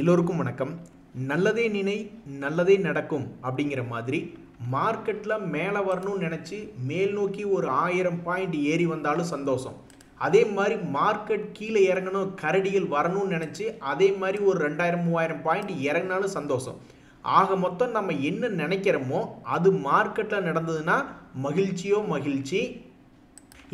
எல்லோருக்கும் வணக்கம். நல்லதே நினை நல்லதே நடக்கும் அப்படிங்கிற மாதிரி மார்க்கெட்டில் மேலே வரணும்னு நினச்சி மேல் நோக்கி ஒரு 1000 பாயிண்ட் ஏறி வந்தாலும் சந்தோஷம். அதே மாதிரி மார்க்கெட் கீழே இறங்கணும் கரடிகள் வரணும்னு நினச்சி அதே மாதிரி ஒரு 2000-3000 பாயிண்ட் இறங்கினாலும் சந்தோஷம். ஆக மொத்தம் நம்ம என்ன நினைக்கிறோமோ அது மார்க்கெட்டில் நடந்ததுன்னா மகிழ்ச்சியோ மகிழ்ச்சி.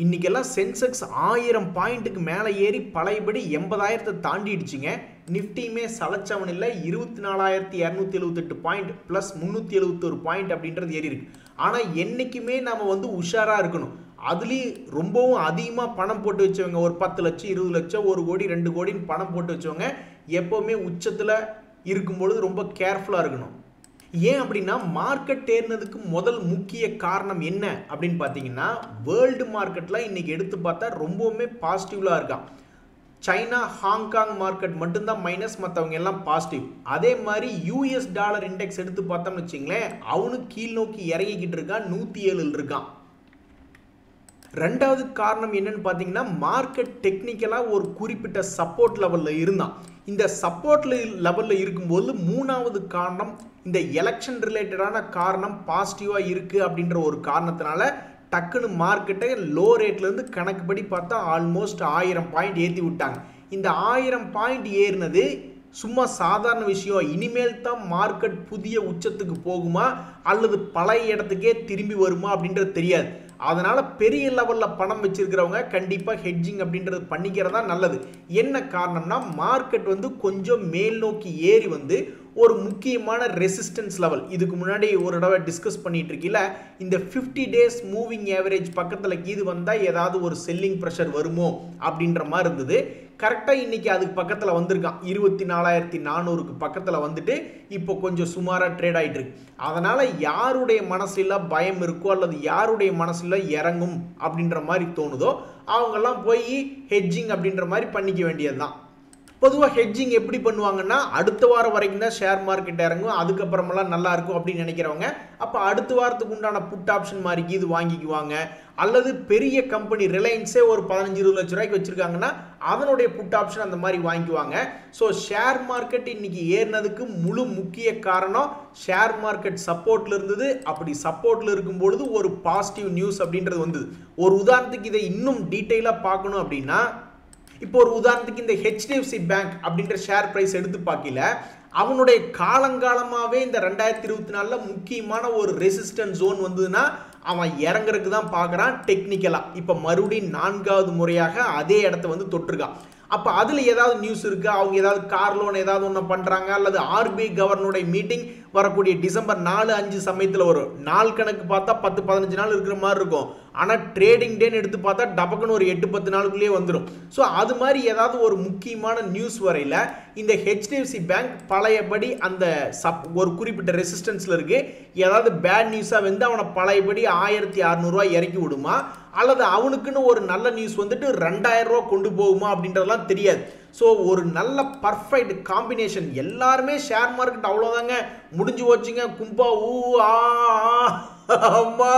இன்றைக்கெல்லாம் சென்செக்ஸ் 1000 பாயிண்ட்டுக்கு மேலே ஏறி பழையபடி 80,000 தாண்டிடுச்சுங்க. நிஃப்டியுமே சலச்சவன் இல்லை, 24,278 பாயிண்ட் ப்ளஸ் 371 பாயிண்ட் அப்படின்றது ஏறி இருக்கு. ஆனால் என்றைக்குமே நம்ம உஷாராக இருக்கணும். அதுலேயும் ரொம்பவும் அதிகமாக பணம் போட்டு வச்சவங்க, ஒரு 10 லட்சம் 20 லட்சம் 1 கோடி 2 கோடின்னு பணம் போட்டு வச்சவங்க எப்போவுமே உச்சத்தில் இருக்கும்பொழுது ரொம்ப கேர்ஃபுல்லாக இருக்கணும். ஏன் அப்படின்னா மார்க்கெட் ஏறினதுக்கு முதல் முக்கிய காரணம் என்ன அப்படின்னு பார்த்தீங்கன்னா, வேர்ல்டு மார்க்கெட்டில் இன்றைக்கி எடுத்து பார்த்தா ரொம்பவுமே பாசிட்டிவ்லாக இருக்கான். சைனா ஹாங்காங் மார்க்கெட் மட்டும்தான் மைனஸ், மற்றவங்க எல்லாம் பாசிட்டிவ். அதே மாதிரி யூஎஸ் டாலர் இண்டெக்ஸ் எடுத்து பார்த்தோம்னு வச்சிங்களேன், அவனும் கீழ் நோக்கி இறங்கிக்கிட்டு இருக்கான், 107 இருக்கான். ரெண்டாவது காரணம் என்னன்னு பார்த்தீங்கன்னா, மார்க்கெட் டெக்னிக்கலாக ஒரு குறிப்பிட்ட சப்போர்ட் லெவலில் இருந்தான். இந்த சப்போர்ட் லெவலில் இருக்கும்போது மூணாவது காரணம் இந்த எலெக்ஷன் ரிலேட்டடான காரணம் பாசிட்டிவாக இருக்குது அப்படின்ற ஒரு காரணத்தினால டக்குன்னு மார்க்கெட்டை லோ ரேட்லேருந்து கணக்குப்படி பார்த்தா ஆல்மோஸ்ட் 1000 பாயிண்ட் ஏற்றி விட்டாங்க. இந்த 1000 பாயிண்ட் ஏறினது சும்மா சாதாரண விஷயம். இனிமேல் தான் மார்க்கெட் புதிய உச்சத்துக்கு போகுமா அல்லது பழைய இடத்துக்கே திரும்பி வருமா அப்படின்றது தெரியாது. அதனால் பெரிய லெவலில் பணம் வச்சிருக்கிறவங்க கண்டிப்பாக ஹெட்ஜிங் அப்படின்றது பண்ணிக்கிறதா நல்லது. என்ன காரணம்னா மார்க்கெட் கொஞ்சம் மேல் நோக்கி ஏறி ஒரு முக்கியமான ரெசிஸ்டன்ஸ் லெவல் இதுக்கு முன்னாடி ஒரு தடவை டிஸ்கஸ் பண்ணிட்டு இருக்கீல, இந்த 50 டேஸ் மூவிங் ஆவரேஜ் பக்கத்தில் கீது வந்தால் ஏதாவது ஒரு செல்லிங் ப்ரெஷர் வருமோ அப்படின்ற மாதிரி இருந்தது. கரெக்டாக இன்றைக்கி அதுக்கு பக்கத்தில் வந்திருக்கான், 24,400க்கு பக்கத்தில் வந்துட்டு இப்போ கொஞ்சம் சுமாராக ட்ரேட் ஆகிட்டு இருக்கு. அதனால் யாருடைய மனசில் பயம் இருக்கோ அல்லது யாருடைய மனசில் இறங்கும் அப்படின்ற மாதிரி தோணுதோ அவங்கெல்லாம் போய் ஹெட்ஜிங் அப்படின்ற மாதிரி பண்ணிக்க வேண்டியது தான். பொதுவாக ஹெட்ஜிங் எப்படி பண்ணுவாங்கன்னா, அடுத்த வாரம் வரைக்கும் தான் ஷேர் மார்க்கெட் இறங்கும், அதுக்கப்புறமெல்லாம் நல்லா இருக்கும் அப்படின்னு நினைக்கிறவங்க அப்போ அடுத்த வாரத்துக்கு உண்டான புட் ஆப்ஷன் மாதிரி இது வாங்கிக்குவாங்க. அல்லது பெரிய கம்பெனி ரிலையன்ஸே ஒரு 15-20 லட்ச ரூபாய்க்கு வச்சுருக்காங்கன்னா அதனுடைய புட் ஆப்ஷன் அந்த மாதிரி வாங்கிக்குவாங்க. ஸோ ஷேர் மார்க்கெட் இன்றைக்கி ஏறினதுக்கு முழு முக்கிய காரணம் ஷேர் மார்க்கெட் சப்போர்ட்டில் இருந்தது. அப்படி சப்போர்ட்டில் இருக்கும்பொழுது ஒரு பாசிட்டிவ் நியூஸ் அப்படின்றது வந்தது. ஒரு உதாரணத்துக்கு இதை இன்னும் டீட்டெயிலாக பார்க்கணும் அப்படின்னா, இப்போ ஒரு உதாரணத்துக்கு இந்த HDFC பேங்க் அப்படின்ற ஷேர் பிரைஸ் எடுத்து பார்க்கல, அவனுடைய காலங்காலமாகவே இந்த 2024 முக்கியமான ஒரு ரெசிஸ்டன்ஸ் ஜோன் வந்ததுன்னா அவன் இறங்குறதுக்கு தான் பார்க்குறான் டெக்னிக்கலாக. இப்போ மறுபடியும் 4வது முறையாக அதே இடத்த தொட்டிருக்கான். அப்போ அதில் ஏதாவது நியூஸ் இருக்கா, அவங்க ஏதாவது கார் லோன் ஏதாவது ஒன்று பண்ணுறாங்க அல்லது RBI கவர்னருடைய மீட்டிங் வரக்கூடிய டிசம்பர் 4-5 சமயத்தில் வரும். நாள் கணக்கு பார்த்தா 10-15 நாள் இருக்கிற மாதிரி இருக்கும். ஆனால் ட்ரேடிங் டேன்னு எடுத்து பார்த்தா டபக்குன்னு ஒரு 8-10 நாளுக்குள்ளேயே வந்துடும். ஸோ அது மாதிரி ஏதாவது ஒரு முக்கியமான நியூஸ் வரையில் இந்த HDFC பேங்க் பழையபடி அந்த ஒரு குறிப்பிட்ட ரெசிஸ்டன்ஸில் இருக்குது. ஏதாவது பேட் நியூஸாக அவனை பழையபடி 1600 ரூபாய் இறக்கி விடுமா அல்லது அவனுக்குன்னு ஒரு நல்ல நியூஸ் 2000 ரூபா கொண்டு போகுமா அப்படின்றதெல்லாம் தெரியாது. ஸோ ஒரு நல்ல பர்ஃபெக்ட் காம்பினேஷன். எல்லாருமே ஷேர் மார்க்கெட் அவ்வளோதாங்க முடிஞ்சு போச்சுங்க, கும்பா ஊ ஆ அம்மா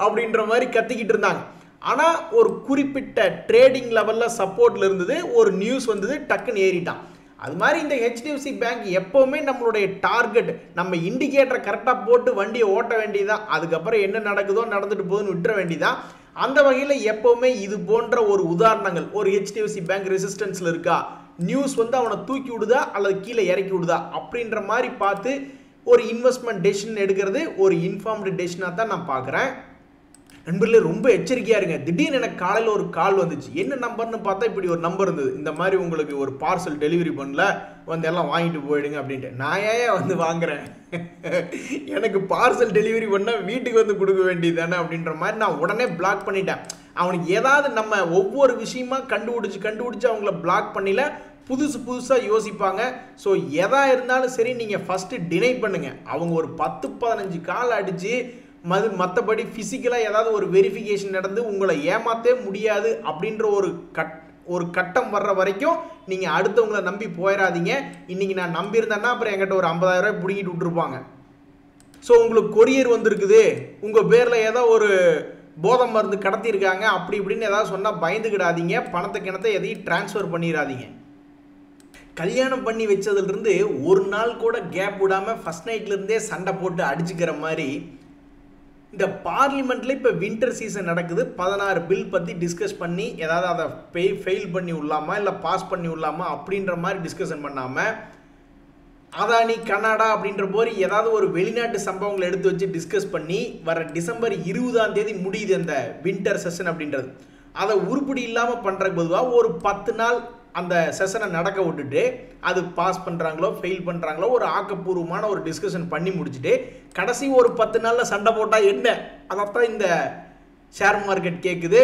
அப்படின்ற மாதிரி கத்திக்கிட்டு இருந்தாங்க. ஆனால் ஒரு குறிப்பிட்ட ட்ரேடிங் லெவலில் சப்போர்ட்டில் இருந்தது, ஒரு நியூஸ் வந்தது, டக்குன்னு ஏறிட்டான். அது மாதிரி இந்த HDFC பேங்க் எப்போவுமே நம்மளுடைய டார்கெட், நம்ம இண்டிகேட்டரை கரெக்டாக போட்டு வண்டியை ஓட்ட வேண்டியதான். அதுக்கப்புறம் என்ன நடக்குதோ நடந்துட்டு போகுதுன்னு விட்டுற வேண்டியதான். அந்த வகையில் எப்போவுமே இது போன்ற ஒரு உதாரணங்கள், ஒரு HDFC பேங்க் ரெசிஸ்டன்ஸில் இருக்கா, நியூஸ் அவனை தூக்கி விடுதா அல்லது கீழே இறக்கி விடுதா அப்படின்ற மாதிரி பார்த்து ஒரு இன்வெஸ்ட்மெண்ட் டெசிஷன் எடுக்கிறது ஒரு இன்ஃபார்ம்டு டெசிஷனாக தான் நான் பார்க்குறேன். நண்பர்களே ரொம்ப எச்சரிக்கையாக இருங்க. திடீர்னு எனக்கு காலையில் ஒரு கால் வந்துச்சு. என்ன நம்பர்னு பார்த்தா இப்படி ஒரு நம்பர் இருந்தது, இந்த மாதிரி உங்களுக்கு ஒரு பார்சல் டெலிவரி பண்ணல, எல்லாம் வாங்கிட்டு போயிடுங்க அப்படின்ட்டு. நான் ஏன் வாங்குறேன், எனக்கு பார்சல் டெலிவரி பண்ணால் வீட்டுக்கு கொடுக்க வேண்டியது தானே அப்படின்ற மாதிரி நான் உடனே பிளாக் பண்ணிட்டேன். அவனுக்கு ஏதாவது நம்ம ஒவ்வொரு விஷயமா கண்டுபிடிச்சி அவங்கள பிளாக் பண்ணல, புதுசாக யோசிப்பாங்க. ஸோ எதாக இருந்தாலும் சரி நீங்கள் ஃபஸ்ட்டு டினை பண்ணுங்கள். அவங்க ஒரு 10-15 கால் அடித்து மற்றபடி ஃபிசிக்கலாக ஏதாவது ஒரு வெரிஃபிகேஷன் நடந்து உங்களை ஏமாற்றவே முடியாது அப்படின்ற ஒரு கட்டம் வர்ற வரைக்கும் நீங்கள் அடுத்தவங்களை நம்பி போயிடாதீங்க. இன்றைக்கி நான் நம்பியிருந்தேன்னா அப்புறம் என்கிட்ட ஒரு 50,000 ரூபாய் பிடிங்கிட்டு விட்டுருப்பாங்க. ஸோ உங்களுக்கு கொரியர் வந்திருக்குது, உங்கள் பேரில் ஏதோ ஒரு போதை மருந்து கடத்தியிருக்காங்க அப்படி இப்படின்னு ஏதாவது சொன்னால் பயந்துக்கிடாதீங்க. பணத்தை கிணத்தை எதையும் டிரான்ஸ்ஃபர் பண்ணிடாதீங்க. கல்யாணம் பண்ணி வச்சதுலேருந்து ஒரு நாள் கூட கேப் விடாமல் ஃபர்ஸ்ட் நைட்லேருந்தே சண்டை போட்டு அடிச்சுக்கிற மாதிரி இந்த பார்லிமெண்ட்டில் இப்போ வின்டர் சீசன் நடக்குது. 16 பில் பற்றி டிஸ்கஸ் பண்ணி ஏதாவது அதை ஃபெயில் பண்ணி விடலாமா இல்லை பாஸ் பண்ணி விடலாமா அப்படின்ற மாதிரி டிஸ்கஷன் பண்ணாமல் அதானி கனடா அப்படின்ற போது ஏதாவது ஒரு வெளிநாட்டு சம்பவங்களை எடுத்து வச்சு டிஸ்கஸ் பண்ணி வர டிசம்பர் 20ஆம் தேதி முடியுது அந்த வின்டர் செஷன் அப்படின்றது. அதை உருப்படி இல்லாமல் பண்ணுறதுக்கு பொதுவாக ஒரு 10 நாள் அந்த செஷனை நடக்க விட்டுட்டு அது பாஸ் பண்ணுறாங்களோ ஃபெயில் பண்ணுறாங்களோ ஒரு ஆக்கப்பூர்வமான ஒரு டிஸ்கஷன் பண்ணி முடிச்சுட்டு கடைசி ஒரு 10 நாளில் சண்டை போட்டால் என்ன, அதைத்தான் இந்த ஷேர் மார்க்கெட் கேட்குது.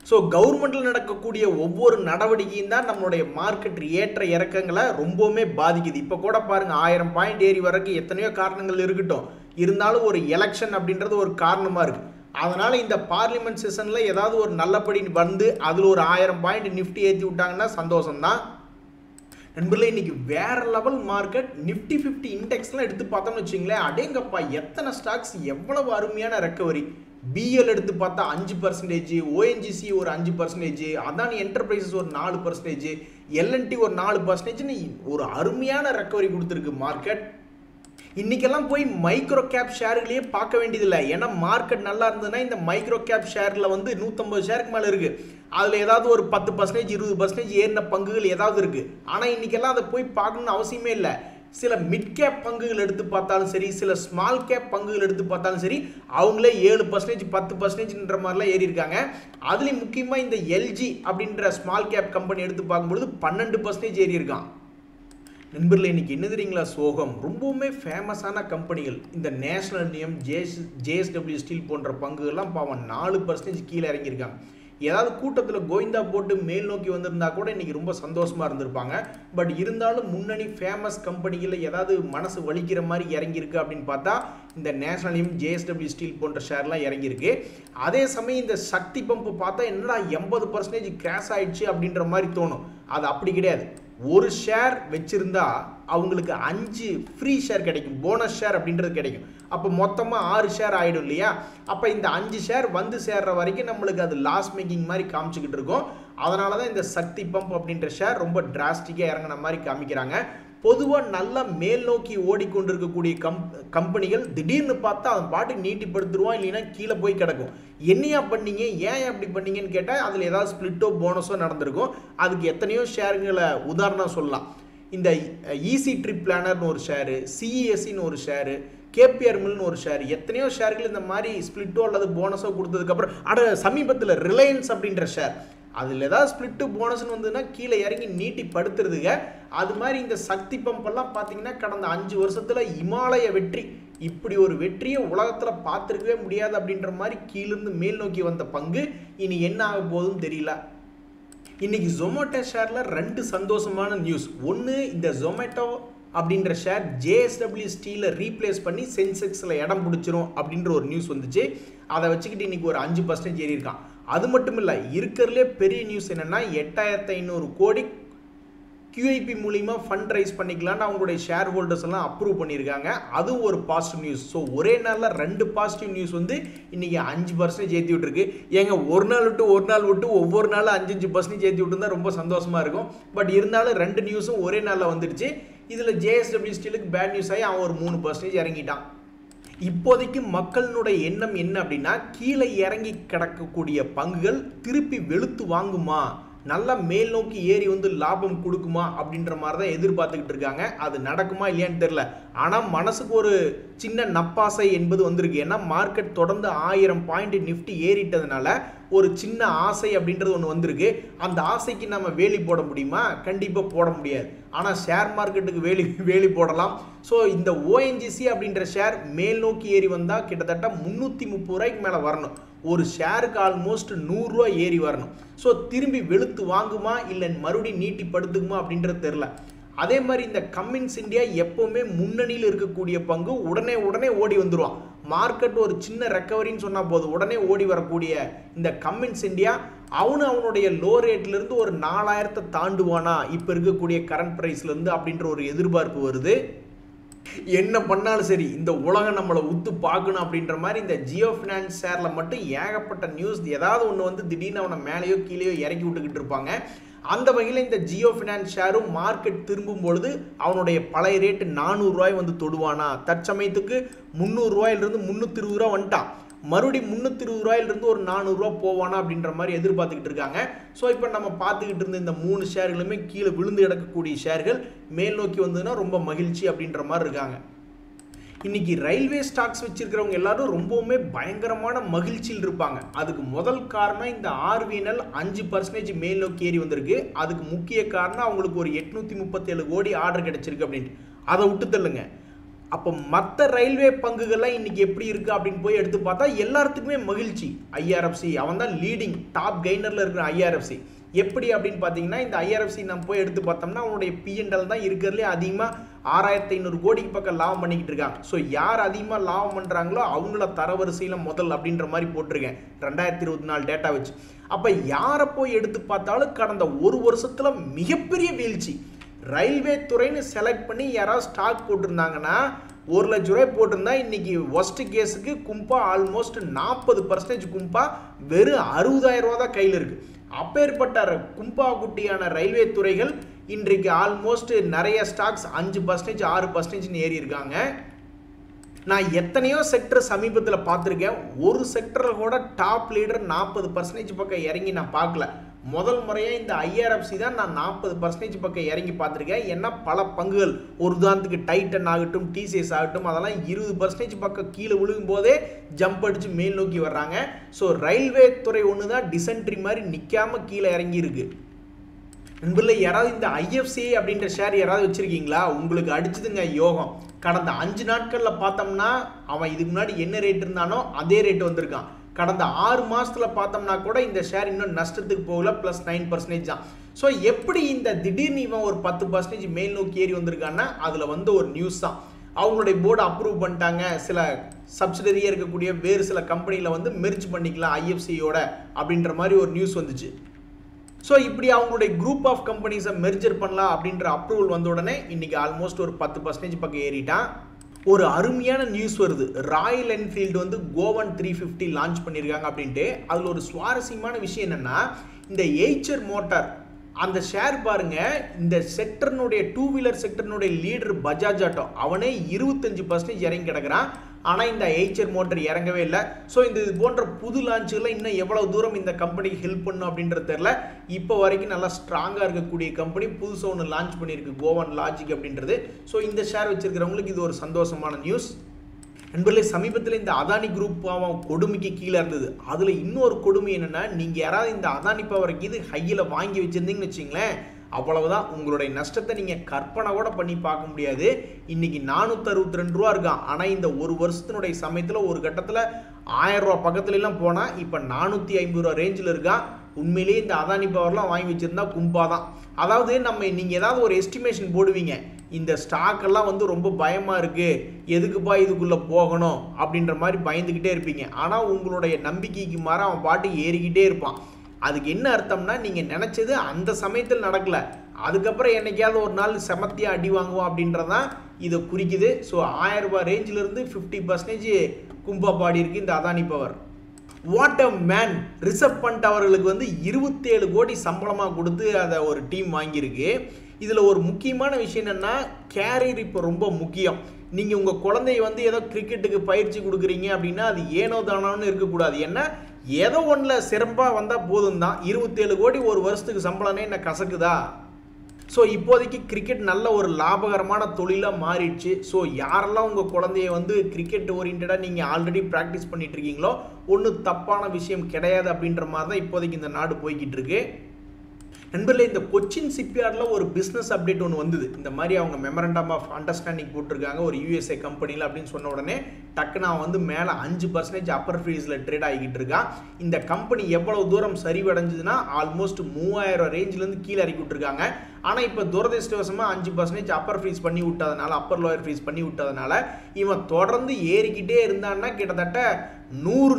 ஸோ கவர்மெண்ட்டில் நடக்கக்கூடிய ஒவ்வொரு நடவடிக்கையும் தான் நம்மளுடைய மார்க்கெட் ஏற்ற இறக்கங்களை ரொம்பவுமே பாதிக்குது. இப்போ கூட பாருங்கள் 1000 பாயிண்ட் ஏறி வரைக்கும் எத்தனையோ காரணங்கள் இருக்கட்டும், இருந்தாலும் ஒரு எலெக்ஷன் அப்படின்றது ஒரு காரணமாக இருக்குது. அதனால் இந்த பார்லிமெண்ட் செஷனில் ஏதாவது ஒரு நல்லபடி வந்து அதில் ஒரு 1000 பாயிண்ட் நிஃப்டி ஏற்றி விட்டாங்கன்னா சந்தோஷம்தான். நண்பர்களே, இன்னைக்கு வேற லெவல் மார்க்கெட். நிஃப்டி 50 இண்டெக்ஸ்லாம் எடுத்து பார்த்தோம்னு வச்சுங்களேன், அடேங்கப்பா எத்தனை ஸ்டாக்ஸ் எவ்வளவு அருமையான ரெக்கவரி. பிஎல் எடுத்து பார்த்தா 5%, ஓஎன்ஜிசி ஒரு 5%, அதானி என்டர்பிரைசஸ் ஒரு 4%, எல்என்டி ஒரு 4%ன்னு ஒரு அருமையான ரெக்கவரி கொடுத்துருக்கு மார்க்கெட். இன்னைக்கெல்லாம் போய் மைக்ரோ கேப் ஷேர்களையே பார்க்க வேண்டியதில்லை. ஏன்னா மார்க்கெட் நல்லா இருந்ததுன்னா இந்த மைக்ரோ கேப் ஷேரில் வந்து 150 ஷேருக்கு மேலே இருக்குது. அதில் ஏதாவது ஒரு 10%, 20% ஏறின பங்குகள் ஏதாவது இருக்குது. ஆனால் இன்னைக்கெல்லாம் அதை போய் பார்க்கணுன்னு அவசியமே இல்லை. சில மிட் கேப் பங்குகள் எடுத்து பார்த்தாலும் சரி, சில ஸ்மால் கேப் பங்குகள் எடுத்து பார்த்தாலும் சரி, அவங்களே 7%, 10%ன்ற மாதிரிலாம் ஏறி இருக்காங்க. அதுலேயும் முக்கியமாக இந்த எல்ஜி அப்படின்ற ஸ்மால் கேப் கம்பெனி எடுத்து பார்க்கும்பொழுது 12% ஏறி இருக்கான். நண்பர்களே, இன்னைக்கு என்ன தெரியுங்களா சோகம், ரொம்பவுமே ஃபேமஸான கம்பெனிகள் இந்த நேஷனல் நியம், ஜேஎஸ்டபிள்யூ ஸ்டீல் போன்ற பங்குகள்லாம் பாவம் 4% கீழே இறங்கியிருக்காங்க. ஏதாவது கூட்டத்தில் கோவிந்தா போட்டு மேல் நோக்கி வந்திருந்தா கூட இன்னைக்கு ரொம்ப சந்தோஷமாக இருந்திருப்பாங்க. பட் இருந்தாலும் முன்னணி ஃபேமஸ் கம்பெனிகளில் ஏதாவது மனசு வலிக்கிற மாதிரி இறங்கியிருக்கு அப்படின்னு பார்த்தா இந்த நேஷனல் நியம், ஜேஎஸ்டபிள்யூ ஸ்டீல் போன்ற ஷேர்லாம் இறங்கியிருக்கு. அதே சமயம் இந்த சக்தி பம்பு பார்த்தா என்னடா 80% கிராஷ் ஆயிடுச்சு அப்படின்ற மாதிரி தோணும். அது அப்படி கிடையாது. ஒரு ஷேர் வச்சிருந்தா அவங்களுக்கு 5 ஃப்ரீ ஷேர் கிடைக்கும், போனஸ் ஷேர் அப்படின்றது கிடைக்கும். அப்போ மொத்தமாக 6 ஷேர் ஆகிடும் இல்லையா. அப்போ இந்த 5 ஷேர் வந்து சேர்ற வரைக்கும் நம்மளுக்கு அது லாஸ் மேக்கிங் மாதிரி காமிச்சிக்கிட்டு இருக்கும். அதனால தான் இந்த சக்தி பம்ப் அப்படின்ற ஷேர் ரொம்ப டிராஸ்டிக்காக இறங்கின மாதிரி காமிக்கிறாங்க. பொதுவாக நல்லா மேல் நோக்கி ஓடிக்கொண்டிருக்கக்கூடிய கம்பெனிகள் திடீர்னு பார்த்தா அதன் பாட்டுக்கு நீட்டிப்படுத்துருவோம், இல்லைன்னா கீழே போய் கிடக்கும். என்னையா பண்ணீங்க, ஏன் அப்படி பண்ணீங்கன்னு கேட்டால் அதில் ஏதாவது ஸ்பிளிட்டோ போனஸோ நடந்திருக்கும். அதுக்கு எத்தனையோ ஷேருங்களை உதாரணம் சொல்லலாம். இந்த ஈஸி ட்ரிப் பிளானர்னு ஒரு ஷேரு, சிஇஎஸ்சின்னு ஒரு ஷேரு, கேபிஆர் மில்னு ஒரு ஷேர், எத்தனையோ ஷேர்கள் இந்த மாதிரி ஸ்பிளிட்டோ அல்லது போனஸோ கொடுத்ததுக்கப்புறம் சமீபத்தில் ரிலையன்ஸ் அப்படின்ற ஷேர் அதில் ஏதாவது ஸ்பிளிட்டு போனஸ்ன்னு வந்ததுன்னா கீழே இறங்கி நீட்டி படுத்துறதுங்க. அது மாதிரி இந்த சக்தி பம்பெல்லாம் பார்த்தீங்கன்னா கடந்த 5 வருஷத்தில் இமாலய வெற்றி, இப்படி ஒரு வெற்றியை உலகத்தில் பார்த்துருக்கவே முடியாது அப்படின்ற மாதிரி கீழிருந்து மேல் நோக்கி வந்த பங்கு இனி என்ன ஆக போகுதுன்னு தெரியல. இன்னைக்கு ஜொமேட்டோ ஷேரில் 2 சந்தோஷமான நியூஸ். ஒன்று, இந்த ஜொமேட்டோ அப்படின்ற ஷேர் ஜேஎஸ்டபிள்யூ ஸ்டீலை ரீப்ளேஸ் பண்ணி சென்செக்ஸில் இடம் பிடிச்சிரும் அப்படின்ற ஒரு நியூஸ் வந்துச்சு. அதை வச்சுக்கிட்டு இன்னைக்கு ஒரு 5% ஏறி இருக்கான். அது மட்டும் இல்லை, இருக்கிறதுலே பெரிய நியூஸ் என்னென்னா 8500 கோடி QIP மூலிமா ஃபண்ட் ரைஸ் பண்ணிக்கலான்னு அவங்களுடைய ஷேர் ஹோல்டர்ஸ் எல்லாம் அப்ரூவ் பண்ணியிருக்காங்க. அதுவும் ஒரு பாசிட்டிவ் நியூஸ். ஸோ ஒரே நாளில் 2 பாசிட்டிவ் நியூஸ் வந்து இன்றைக்கி 5% ஏற்றி விட்டுருக்கு. ஏங்க ஒரு நாள் விட்டு ஒவ்வொரு நாளும் 5% ஏற்றி விட்டுருந்தா ரொம்ப சந்தோஷமாக இருக்கும். பட் இருந்தாலும் 2 நியூஸும் ஒரே நாளில் வந்துடுச்சு. இதில் ஜேஎஸ்டபிள்யூ ஸ்டீலுக்கு பேட் நியூஸ் ஆகி அவன் ஒரு 3% இறங்கிட்டான். இப்போதைக்கு மக்களினுடைய எண்ணம் என்ன அப்படின்னா, கீழே இறங்கி கிடக்கக்கூடிய பங்குகள் திருப்பி வெளுத்து வாங்குமா, நல்லா மேல் நோக்கி ஏறி வந்து லாபம் கொடுக்குமா அப்படின்ற மாதிரி தான் எதிர்பார்த்துக்கிட்டு இருக்காங்க. அது நடக்குமா இல்லையான்னு தெரியல. ஆனால் மனசுக்கு ஒரு சின்ன நப்பாசை என்பது வந்திருக்கு. ஏன்னா மார்க்கெட் தொடர்ந்து 1000 பாயிண்ட் நிஃப்டி ஏறிட்டதுனால ஒரு சின்ன ஆசை அப்படின்றது ஒன்று வந்திருக்கு. அந்த ஆசைக்கு நம்ம வேலி போட முடியுமா? கண்டிப்பாக போட முடியாது. ஆனால் ஷேர் மார்க்கெட்டுக்கு வேலி போடலாம். ஸோ இந்த ஓஎன்ஜிசி அப்படின்ற ஷேர் மேல் நோக்கி ஏறி வந்தால் கிட்டத்தட்ட 330 ரூபாய்க்கு மேலே வரணும். ஒரு ஷேருக்கு ஆல்மோஸ்ட் 100 ரூபா ஏறி வரணும். ஸோ திரும்பி வெளுத்து வாங்குமா இல்லை மறுபடியும் நீட்டி படுத்துக்குமா அப்படின்றது தெரில. அதே மாதிரி இந்த கம்மின்ஸ் இந்தியா எப்போவுமே முன்னணியில் இருக்கக்கூடிய பங்கு உடனே ஓடி வந்துடுவான். மார்க்கெட் ஒரு சின்ன ரெக்கவரின்னு சொன்னால் போது உடனே ஓடி வரக்கூடிய இந்த கம்மின்ஸ் இந்தியா அவனுடைய லோ ரேட்லேருந்து ஒரு 4000 தாண்டுவானா இப்போ இருக்கக்கூடிய கரண்ட் ப்ரைஸ்லேருந்து அப்படின்ற ஒரு எதிர்பார்ப்பு வருது. என்ன பண்ணாலும் சரி இந்த உலகம் நம்மளை உத்து பார்க்கணும் அப்படின்ற மாதிரி இந்த ஜியோ ஃபினான்ஸ் ஷேரில் மட்டும் ஏகப்பட்ட நியூஸ். ஏதாவது ஒன்று வந்து திடீர்னு அவனை மேலேயோ கீழேயோ இறக்கி விட்டுக்கிட்டு இருப்பாங்க. அந்த வகையில் இந்த ஜியோ ஃபினான்ஸ் ஷேரும் மார்க்கெட் திரும்பும் பொழுது அவனுடைய பழைய ரேட்டு 400 ரூபாய் வந்து தொடுவானா? தற்சமயத்துக்கு 300 ரூபாயிலிருந்து 320 ரூபா வந்துட்டான். மறுபடியும் 320 ரூபாயிலிருந்து ஒரு 400 ரூபா போவானா அப்படின்ற மாதிரி எதிர்பார்த்துக்கிட்டு இருக்காங்க. ஸோ இப்போ நம்ம பார்த்துக்கிட்டு இருந்த இந்த 3 ஷேர்களுமே கீழே விழுந்து கிடக்கக்கூடிய ஷேர்கள் மேல் நோக்கி வந்ததுன்னா ரொம்ப மகிழ்ச்சி அப்படின்ற மாதிரி இருக்காங்க. இன்னைக்கு ரயில்வே ஸ்டாக்ஸ் வச்சிருக்கிறவங்க எல்லாரும் ரொம்பவுமே பயங்கரமான மகிழ்ச்சியில் இருப்பாங்க. அதுக்கு முதல் காரணம் இந்த RVNL 5% மேல் நோக்கி ஏறி வந்திருக்கு. அதுக்கு முக்கிய காரணம் அவங்களுக்கு ஒரு 837 கோடி ஆர்டர் கிடைச்சிருக்கு அப்படின்ட்டு. அதை விட்டு தள்ளுங்க. அப்போ மற்ற ரயில்வே பங்குகள்லாம் இன்னைக்கு எப்படி இருக்கு அப்படின்னு போய் எடுத்து பார்த்தா எல்லாத்துக்குமே மகிழ்ச்சி. IRFC அவன் தான் லீடிங் டாப் கெய்னர்ல இருக்கிற IRFC. எப்படி அப்படின்னு பார்த்தீங்கன்னா இந்த IRFC நம்ம போய் எடுத்து பார்த்தோம்னா அவனுடைய P&L தான் இருக்கிறதுலே அதிகமாக 6500 கோடிக்கு பக்கம் லாபம் பண்ணிக்கிட்டு இருக்காங்க. ஸோ யார் அதிகமாக லாபம் பண்ணுறாங்களோ அவங்கள தரவரிசையில் முதல் அப்படின்ற மாதிரி போட்டிருக்கேன் 2024 டேட்டா வச்சு. அப்போ யாரை போய் எடுத்து பார்த்தாலும் கடந்த ஒரு வருஷத்தில் மிகப்பெரிய வீழ்ச்சி. ரயில்வே துறைன்னு செலக்ட் பண்ணி யாராவது ஸ்டாக் போட்டிருந்தாங்கன்னா 1 லட்ச ரூபாய் போட்டிருந்தா இன்னைக்கு ஒஸ்ட் கேஸுக்கு கும்பா ஆல்மோஸ்ட் 40% கும்பா வெறும் 60,000 ரூபா தான் கையில் இருக்கு. அப்பேற்பட்ட கும்பா குட்டியான ரயில்வே துறைகள் இன்றைக்கு ஆல்மோஸ்ட் நிறைய ஸ்டாக்ஸ் 5% 6% ஏறி இருக்காங்க. நான் எத்தனையோ செக்டர் சமீபத்தில் பார்த்துருக்கேன். ஒரு செக்டரில் கூட டாப் லீடர் 40% பக்கம் இறங்கி நான் பார்க்கல. முதல் முறையாக இந்த IRFC தான் நான் 40% பக்கம் இறங்கி பார்த்துருக்கேன். ஏன்னா பல பங்குகள் ஒரு உதாரணத்துக்கு டைட்டன் ஆகட்டும் TCS ஆகட்டும் அதெல்லாம் 20% பக்கம் கீழே விழுகும் போதே ஜம்ப் அடித்து மேல் நோக்கி வர்றாங்க. ஸோ ரயில்வே துறை ஒன்று தான் டிசென்ட்ரி மாதிரி நிற்காம கீழே இறங்கி இருக்கு. நண்பர்களே யாராவது இந்த IFCI அப்படின்ற ஷேர் யாராவது வச்சிருக்கீங்களா? உங்களுக்கு அடிச்சதுங்க யோகம். கடந்த 5 நாட்களில் பார்த்தோம்னா அவன் இதுக்கு முன்னாடி என்ன ரேட் இருந்தானோ அதே ரேட் வந்திருக்கான். கடந்த 6 மாதத்தில் பார்த்தோம்னா கூட இந்த ஷேர் இன்னும் நஷ்டத்துக்கு போகல, +9% தான். ஸோ எப்படி இந்த திடீர்னு இவன் ஒரு 10% மேல் நோக்கி ஏறி வந்திருக்கான்னா அதில் வந்து ஒரு நியூஸ் தான். அவங்களுடைய போர்டு அப்ரூவ் பண்ணிட்டாங்க. சில சப்சிடரியாக இருக்கக்கூடிய வேறு சில கம்பெனியில் வந்து மெர்ஜ் பண்ணிக்கலாம் IFCயோட அப்படின்ற மாதிரி ஒரு நியூஸ் வந்துச்சு. ஸோ இப்படி அவங்களுடைய குரூப் ஆஃப் கம்பெனிஸை மெர்ஜர் பண்ணலாம் அப்படின்ற அப்ரூவல் வந்த உடனே இன்னைக்கு ஆல்மோஸ்ட் ஒரு 10% பக்கம் ஏறிட்டான். ஒரு அருமையான நியூஸ் வருது. ராயல் என்ஃபீல்டு வந்து கோவன் 350 லான்ச் பண்ணியிருக்காங்க அப்படின்ட்டு. அதில் ஒரு சுவாரஸ்யமான விஷயம் என்னென்னா இந்த எய்ச்சர் மோட்டார் அந்த ஷேர் பாருங்க. இந்த செக்டர்னுடைய 2 வீலர் செக்டர்னுடைய லீடர் பஜாஜ் ஆட்டோ அவனே 25% இறங்கி கிடக்கிறான். ஆனால் இந்த எய்ச்சர் மோட்டர் இறங்கவே இல்லை. ஸோ இந்த இது போன்ற புது லான்ச்சுகளில் இன்னும் எவ்வளோ தூரம் இந்த கம்பெனிக்கு ஹெல்ப் பண்ணும் அப்படின்றது தெரியல. இப்போ வரைக்கும் நல்லா ஸ்ட்ராங்காக இருக்கக்கூடிய கம்பெனி புதுசாக ஒன்று லான்ச் பண்ணியிருக்கு கோவன் லாஜிக் அப்படின்றது. ஸோ இந்த ஷேர் வச்சிருக்கிறவங்களுக்கு இது ஒரு சந்தோஷமான நியூஸ். நண்பர்களே சமீபத்தில் இந்த அதானி குரூப் அவன் கொடுமைக்கு கீழே இருந்தது. அதில் இன்னொரு கொடுமை என்னென்னா நீங்கள் யாராவது இந்த அதானி பவருக்கு இது ஹையில் வாங்கி வச்சுருந்தீங்கன்னு வச்சிங்களேன் அவ்வளவுதான். உங்களுடைய நஷ்டத்தை நீங்கள் கற்பனை கூட பண்ணி பார்க்க முடியாது. இன்னைக்கு 462 ரூபா இருக்கான். ஆனால் இந்த ஒரு வருஷத்தினுடைய சமயத்தில் ஒரு கட்டத்தில் 1000 ரூபா பக்கத்துலலாம் போனால் இப்போ 450 ரூபா ரேஞ்சில் இருக்கான். உண்மையிலேயே இந்த அதானி பவர்லாம் வாங்கி வச்சுருந்தா கும்பா தான். அதாவது நீங்கள் ஏதாவது ஒரு எஸ்டிமேஷன் போடுவீங்க. இந்த ஸ்டாக்கெல்லாம் வந்து ரொம்ப பயமாக இருக்குது, எதுக்குப்பா இதுக்குள்ளே போகணும் அப்படின்ற மாதிரி பயந்துக்கிட்டே இருப்பீங்க. ஆனால் உங்களுடைய நம்பிக்கைக்கு மாற அவன் பாட்டுக்கு ஏறிக்கிட்டே இருப்பான். அதுக்கு என்ன அர்த்தம்னா நீங்கள் நினச்சது அந்த சமயத்தில் நடக்கலை, அதுக்கப்புறம் என்னைக்காவது ஒரு நாள் செமத்தியாக அடி வாங்குவோம் அப்படின்றதான் இதை குறிக்குது. ஸோ 1000 ரூபாய் ரேஞ்சிலிருந்து 50% கும்பா பாடி இருக்குது இந்த Adani power. What a man! Reserve fund அவர்களுக்கு வந்து 27 கோடி சம்பளமாக கொடுத்து அதை ஒரு டீம் வாங்கியிருக்கு. இதில் ஒரு முக்கியமான விஷயம் என்னென்னா கேரியர் இப்போ ரொம்ப முக்கியம். நீங்கள் உங்கள் குழந்தைய வந்து ஏதோ கிரிக்கெட்டுக்கு பயிற்சி கொடுக்குறீங்க அப்படின்னா அது ஏனோ தானோன்னு இருக்கக்கூடாது. ஏன்னா ஏதோ ஒன்றில் சிறப்பாக வந்தால் போதும் தான். 27 கோடி ஒரு வருஷத்துக்கு சம்பளம்னே என்ன கசக்குதா? ஸோ இப்போதைக்கு கிரிக்கெட் நல்ல ஒரு லாபகரமான தொழிலாக மாறிடுச்சு. ஸோ யாரெல்லாம் உங்கள் குழந்தைய வந்து கிரிக்கெட் ஓரியன்டாக நீங்கள் ஆல்ரெடி ப்ராக்டிஸ் பண்ணிட்டு இருக்கீங்களோ ஒன்றும் தப்பான விஷயம் கிடையாது அப்படின்ற மாதிரி தான் இப்போதைக்கு இந்த நாடு போய்கிட்டு இருக்கு. நண்பர்களே இந்த கொச்சின் ஷிப்யார்டில் ஒரு பிஸ்னஸ் அப்டேட் ஒன்று வந்தது. இந்த மாதிரி அவங்க மெமரண்டம் ஆஃப் அண்டர்ஸ்டாண்டிங் போட்டிருக்காங்க ஒரு USA கம்பெனியில் அப்படின்னு சொன்ன உடனே டக்குன்னு அவன் வந்து மேலே 5% அப்பர் ஃப்ரீஸில் ட்ரேட் ஆகிக்கிட்டு இருக்கான். இந்த கம்பெனி எவ்வளவு தூரம் சரிவடைஞ்சதுன்னா ஆல்மோஸ்ட் 3000 ரேஞ்சிலேருந்து கீழே இறக்கி விட்டுருக்காங்க. ஆனால் இப்போ துரதிருஷ்டவசமாக 5% அப்பர் ஃப்ரீஸ் பண்ணி விட்டதுனால அப்பர் லோயர் ஃப்ரீஸ் பண்ணி விட்டதுனால இவன் தொடர்ந்து ஏறிக்கிட்டே இருந்தான்னா கிட்டத்தட்ட 100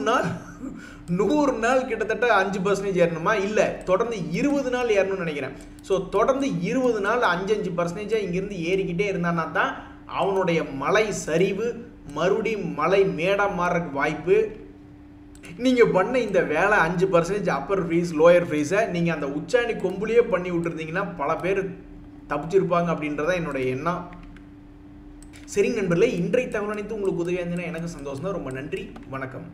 நாள் கிட்டத்தட்ட 5% ஏறணுமா? இல்லை, தொடர்ந்து 20 நாள் ஏறணும்னு நினைக்கிறேன். ஸோ தொடர்ந்து 20 நாள் 5% இங்கேருந்து ஏறிக்கிட்டே இருந்தான்னா தான் அவனுடைய மலை சரிவு மறுபடியும் மலை மேடாக மாறுறதுக்கு வாய்ப்பு. நீங்கள் பண்ண இந்த வேலை 5% அப்பர் ஃப்ரீஸ் லோயர் ஃப்ரீஸை நீங்கள் அந்த உச்சாணி கொம்புலேயே பண்ணி விட்டுருந்தீங்கன்னா பல பேர் தப்பிச்சிருப்பாங்க அப்படின்றதான் என்னுடைய எண்ணம். சரிங்க நண்பர்களே, இன்றைய தகவல் அனைத்து உங்களுக்கு உதவியாக இருந்ததுன்னா எனக்கு சந்தோஷம் தான். ரொம்ப நன்றி, வணக்கம்.